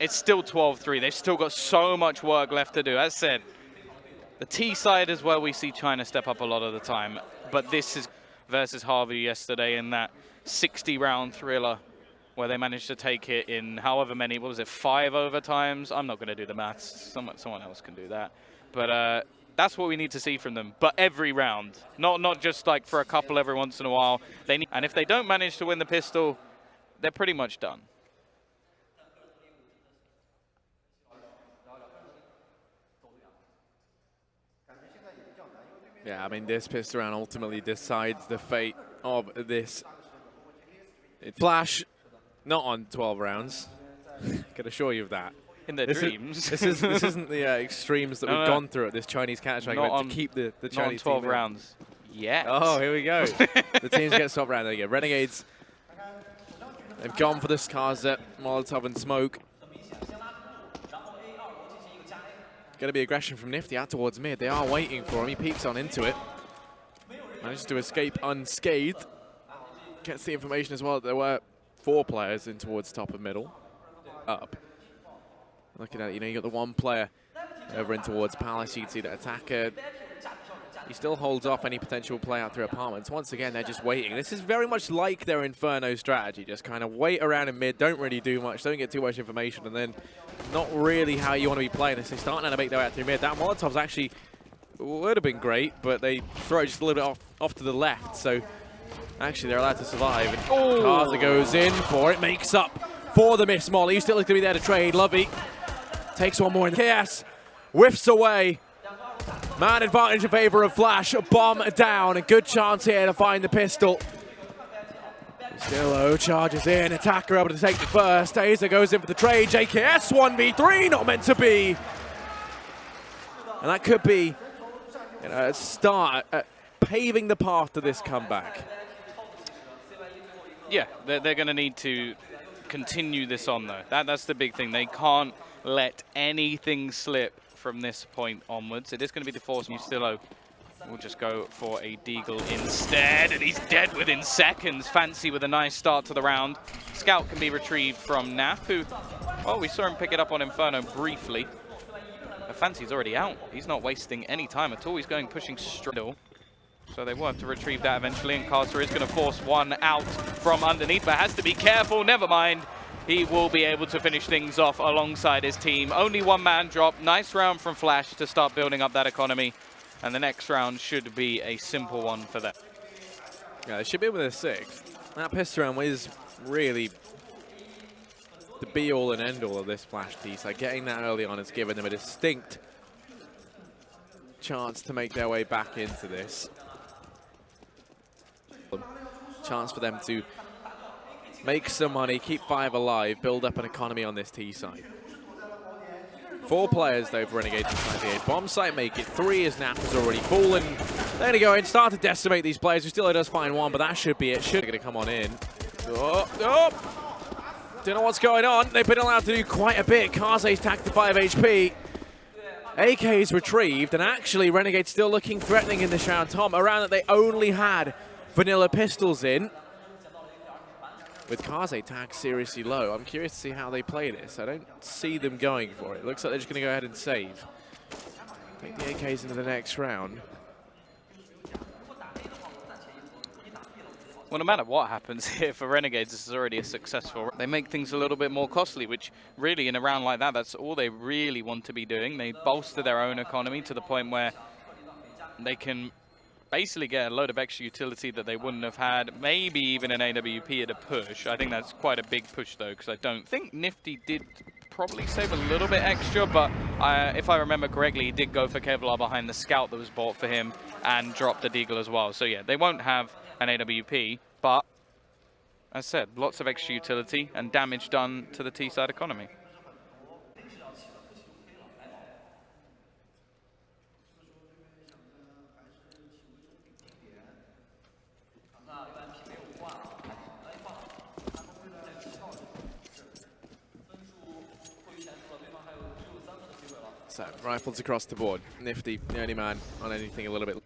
It's still 12-3. They've still got so much work left to do. As said, the T side is where we see China step up a lot of the time. But this is versus Harvey yesterday in that 60-round thriller where they managed to take it in however many, what was it, 5 overtimes? I'm not going to do the maths. Someone else can do that. But that's what we need to see from them. But every round, not just like for a couple every once in a while. And if they don't manage to win the pistol, they're pretty much done. Yeah, I mean, this pistol round ultimately decides the fate of this. Flash, not on 12 rounds. I can assure you of that. In their dreams. This isn't the extremes that we've gone through at this Chinese Counter-Strike event to keep the Chinese team 12 in. rounds. Yeah. Oh, here we go. The teams get stopped round. There you go. Renegades, they've gone for the Skarzet, Molotov and Smoke. Going to be aggression from Nifty out towards mid. They are waiting for him. He peeks on into it. Manages to escape unscathed. Gets the information as well that there were 4 players in towards top of middle. Up. Looking at it, you know, you got the 1 player over in towards Palace. You can see that attacker. He still holds off any potential play out through apartments. Once again, they're just waiting. This is very much like their Inferno strategy. Just kind of wait around in mid, don't really do much, don't get too much information, and then not really how you want to be playing this. They're starting to make their way out through mid. That Molotov's actually would have been great, but they throw it just a little bit off to the left. So actually, they're allowed to survive. And Karza goes in for it, makes up for the miss Molly. Still looks to be there to trade. Lovey takes one more in the chaos, whiffs away. Man advantage in favor of Flash. Bomb down. A good chance here to find the pistol. Stillo charges in. Attacker able to take the first. Aza goes in for the trade. JKS 1v3. Not meant to be. And that could be, you know, a start at paving the path to this comeback. Yeah, they're going to need to continue this on, though. That's the big thing. They can't let anything slip from this point onwards. It is going to be the force. Stillo will just go for a deagle instead, and he's dead within seconds. Fancy with a nice start to the round. Scout can be retrieved from Naf, who, well, we saw him pick it up on Inferno briefly. But Fancy's already out. He's not wasting any time at all. He's going pushing straight. So they will have to retrieve that eventually, and Carter is going to force one out from underneath, but has to be careful. Never mind. He will be able to finish things off alongside his team. Only 1 man drop. Nice round from Flash to start building up that economy. And the next round should be a simple one for them. Yeah, they should be with a 6. That pistol round is really the be-all and end-all of this Flash piece. Like, getting that early on has given them a distinct chance to make their way back into this. Chance for them to make some money, keep 5 alive, build up an economy on this T side. 4 players, though, for Renegades inside the A. Bomb site make it 3 as Nap has already fallen. They're going to go in, start to decimate these players. Who still does find 1, but that should be it. Should going to come on in. Don't know what's going on. They've been allowed to do quite a bit. Karze's tacked to 5 HP. AK is retrieved, and actually Renegades still looking threatening in this round. Tom, a round that they only had vanilla pistols in. With Karze tagged seriously low. I'm curious to see how they play this. I don't see them going for it. Looks like they're just going to go ahead and save. Take the AKs into the next round. Well, no matter what happens here for Renegades, this is already a successful. They make things a little bit more costly, which really in a round like that, that's all they really want to be doing. They bolster their own economy to the point where they can basically get a load of extra utility that they wouldn't have had, maybe even an AWP at a push. I think that's quite a big push, though, because I don't think Nifty did probably save a little bit extra, but if I remember correctly, he did go for Kevlar behind the scout that was bought for him and dropped the deagle as well. So yeah, they won't have an AWP, but as I said, lots of extra utility and damage done to the T-side economy. So, rifles across the board. Nifty, the only man on anything a little bit.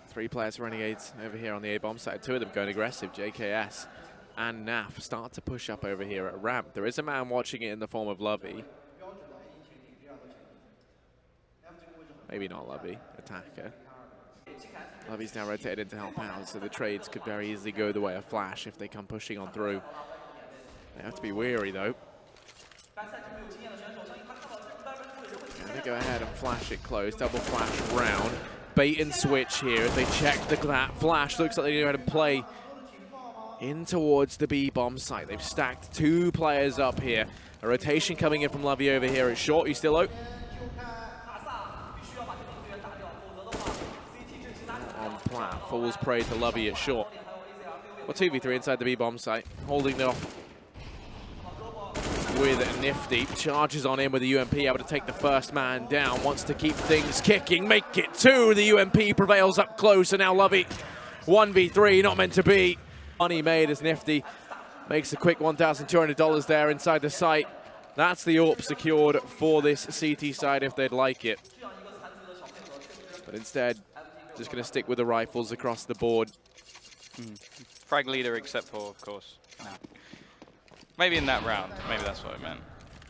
3 players for Renegades over here on the A-bomb side. 2 of them going aggressive, JKS and Naf start to push up over here at ramp. There is a man watching it in the form of Lovey. Maybe not Lovey, attacker. Lovey's now rotated in to help out, so the trades could very easily go the way of Flash if they come pushing on through. They have to be wary though. Gonna go ahead and flash it close, double flash round. Bait and switch here as they check that flash. Looks like they go ahead and play in towards the B-bomb site. They've stacked 2 players up here. A rotation coming in from Lovey over here at short. He's still out. On plat, falls prey to Lovey at short. Well, 2v3 inside the B-bomb site, holding it off with Nifty. Charges on in with the UMP, able to take the first man down. Wants to keep things kicking, make it 2. The UMP prevails up close, and now Lovey 1v3, not meant to be. Money made as Nifty makes a quick $1,200 there inside the site. That's the AWP secured for this CT side if they'd like it. But instead, just going to stick with the rifles across the board. Frag leader except for, of course, no. Maybe in that round. Maybe that's what I meant.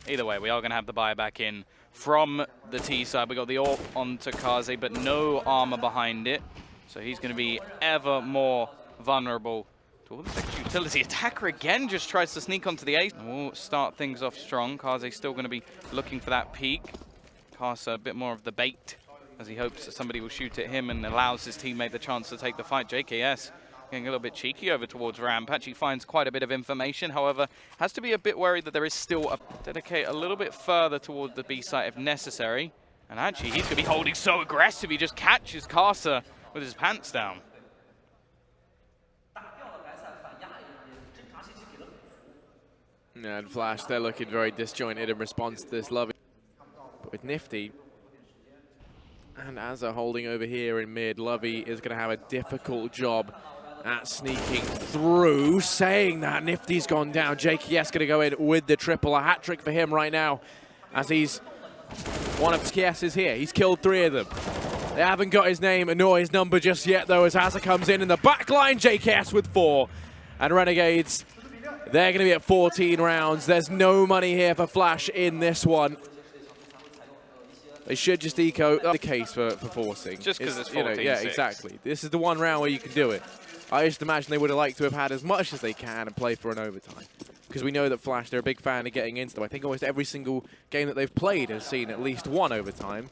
Either way, we are going to have the buyback in from the T side. We got the AWP onto Kaze, but no armor behind it. So he's going to be ever more vulnerable to all the fixed utility. Attacker again just tries to sneak onto the ace. We'll start things off strong. Kaze's still going to be looking for that peak. Casts a bit more of the bait as he hopes that somebody will shoot at him and allows his teammate the chance to take the fight. JKS getting a little bit cheeky over towards ramp. Actually finds quite a bit of information. However, has to be a bit worried that there is still a dedicate a little bit further toward the B site if necessary. And actually, he's going to be holding so aggressive. He just catches Casa with his pants down. And Flash, they're looking very disjointed in response to this Lovey. But with Nifty and Azza holding over here in mid, Lovey is going to have a difficult job at sneaking through. Saying that, Nifty's gone down. JKS going to go in with the triple. A hat trick for him right now as he's one of KS's here. He's killed 3 of them. They haven't got his name nor his number just yet though as Azza comes in the back line. JKS with 4. And Renegades, they're going to be at 14 rounds. There's no money here for Flash in this one. They should just eco the case for forcing. Just because it's 14-6. Yeah, exactly. This is the one round where you can do it. I just imagine they would have liked to have had as much as they can and play for an overtime. Because we know that Flash, they're a big fan of getting into them. I think almost every single game that they've played has seen at least 1 overtime.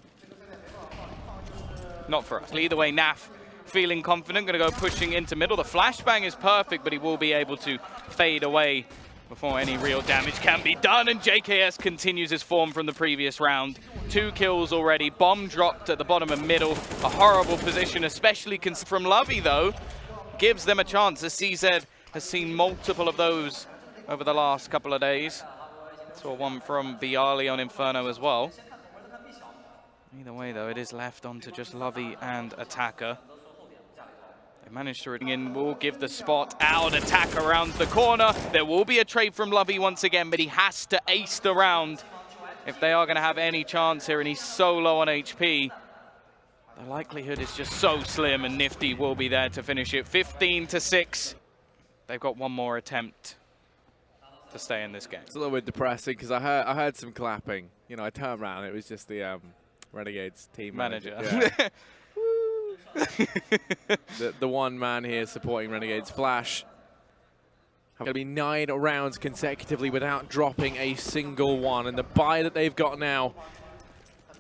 Not for us. Either way, Naf feeling confident, going to go pushing into middle. The flashbang is perfect, but he will be able to fade away before any real damage can be done. And JKS continues his form from the previous round. 2 kills already. Bomb dropped at the bottom of middle. A horrible position, especially from Lovey, though. Gives them a chance. The CZ has seen multiple of those over the last couple of days. Saw one from Bialy on Inferno as well. Either way, though, it is left onto just Lovey and Attacker. They managed to ring in, will give the spot out. Attacker around the corner. There will be a trade from Lovey once again, but he has to ace the round if they are going to have any chance here, and he's so low on HP. The likelihood is just so slim, and Nifty will be there to finish it. 15-6. They've got one more attempt to stay in this game. It's a little bit depressing because I heard some clapping. You know, I turned around, it was just the Renegades team manager. Yeah. the one man here supporting Renegades. Flash have going to be 9 rounds consecutively without dropping a single one, and the buy that they've got now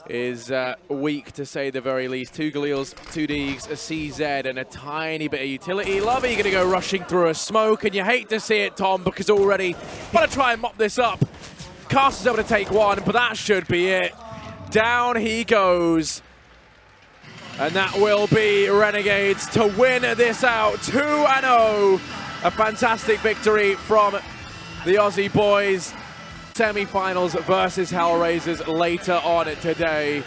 is weak to say the very least. 2 Galils, 2 Deegs, a CZ, and a tiny bit of utility. Lovey going to go rushing through a smoke, and you hate to see it, Tom, because already got to try and mop this up. Castle's able to take 1, but that should be it. Down he goes. And that will be Renegades to win this out 2-0. A fantastic victory from the Aussie boys. Semi-finals versus Hellraisers later on today.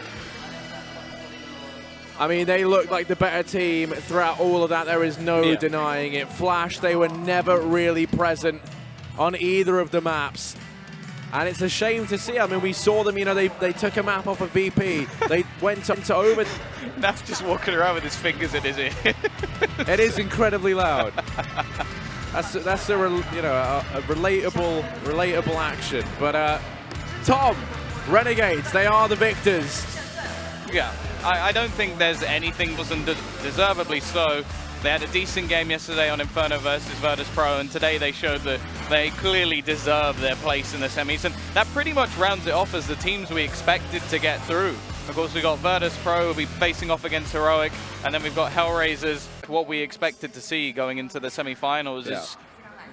I mean, they look like the better team throughout all of that. There is no denying it. Flash, they were never really present on either of the maps. And it's a shame to see. I mean, we saw them, you know, they took a map off of VP. They went up to over. Naf's just walking around with his fingers in his ear. It is incredibly loud. That's a relatable action. But Tom, Renegades, they are the victors. Yeah, I don't think there's anything wasn't deservedly so. They had a decent game yesterday on Inferno versus Virtus Pro, and today they showed that they clearly deserve their place in the semis, and that pretty much rounds it off as the teams we expected to get through. Of course, we got Virtus Pro, we'll be facing off against Heroic, and then we've got Hellraisers. What we expected to see going into the semifinals is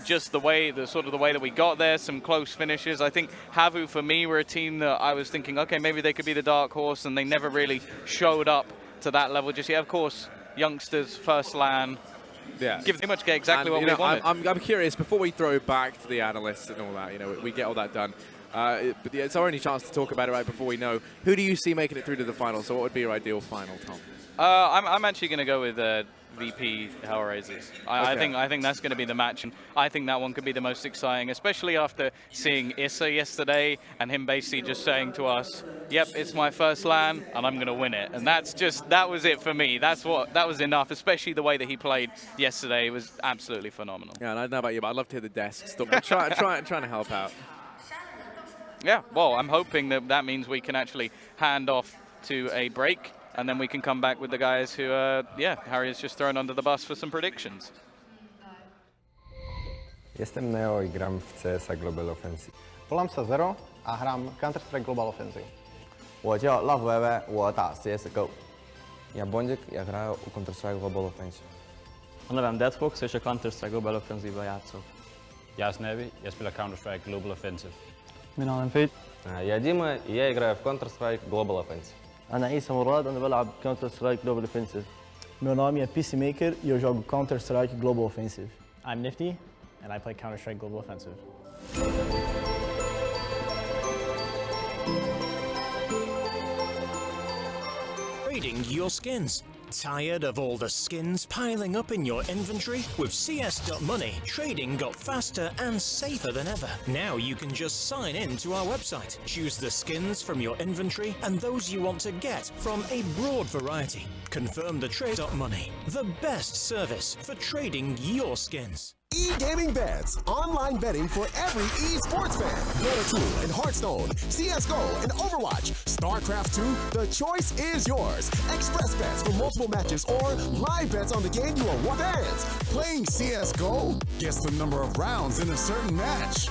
just the way that we got there, some close finishes. I think Havu, for me, were a team that I was thinking, okay, maybe they could be the dark horse, and they never really showed up to that level just yet. Of course, youngsters, first LAN, pretty much get exactly what we wanted. I'm curious, before we throw back to the analysts and all that, we get all that done, but it's our only chance to talk about it right before we know. Who do you see making it through to the final? So what would be your ideal final, Tom? I'm actually going to go with VP Hellraisers. I think that's going to be the match, and I think that one could be the most exciting, especially after seeing Issa yesterday and him basically just saying to us, "Yep, it's my first LAN, and I'm going to win it." And that was it for me. That was enough. Especially the way that he played yesterday, it was absolutely phenomenal. Yeah, and I don't know about you, but I'd love to hear the desk stuff. I'm trying to help out. Yeah, well, I'm hoping that means we can actually hand off to a break, and then we can come back with the guys who, Harry has just thrown under the bus for some predictions. Jestem Neo I gram w CS Global Offensive. Volám se Zero a hrám Counter-Strike Global Offensive. 我叫 Love WW， 我打 CSGO. Ja Bondik, ja grаю u Counter-Strike Global Offensive. A nevem Deathbox, és a Counter-Strike Global Offensive-ban játszok. Я Snevi, я spelar Counter-Strike Global Offensive. Min Alan Fate. Я Дима, и я играю в Counter-Strike Global Offensive. أنا عيسى مراد أنا بلعب Counter Strike Global Offensive. Meu nome é Peacemaker e eu jogo Counter Strike Global Offensive. I'm Nifty and I play Counter Strike Global Offensive. Trading your skins. Tired of all the skins piling up in your inventory? With CS.Money, trading got faster and safer than ever. Now you can just sign in to our website, choose the skins from your inventory and those you want to get from a broad variety. Confirm the trade.money, the best service for trading your skins. E-Gaming Bets, online betting for every esports fan. Dota 2 and Hearthstone, CSGO and Overwatch, StarCraft 2, the choice is yours. Express bets for multiple matches or live bets on the game you are one fans. Playing CSGO gets the number of rounds in a certain match.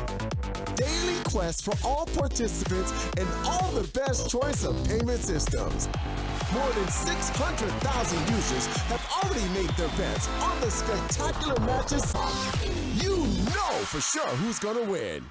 Daily quests for all participants and all the best choice of payment systems. More than 600,000 users have already made their bets on the spectacular matches. You know for sure who's gonna win.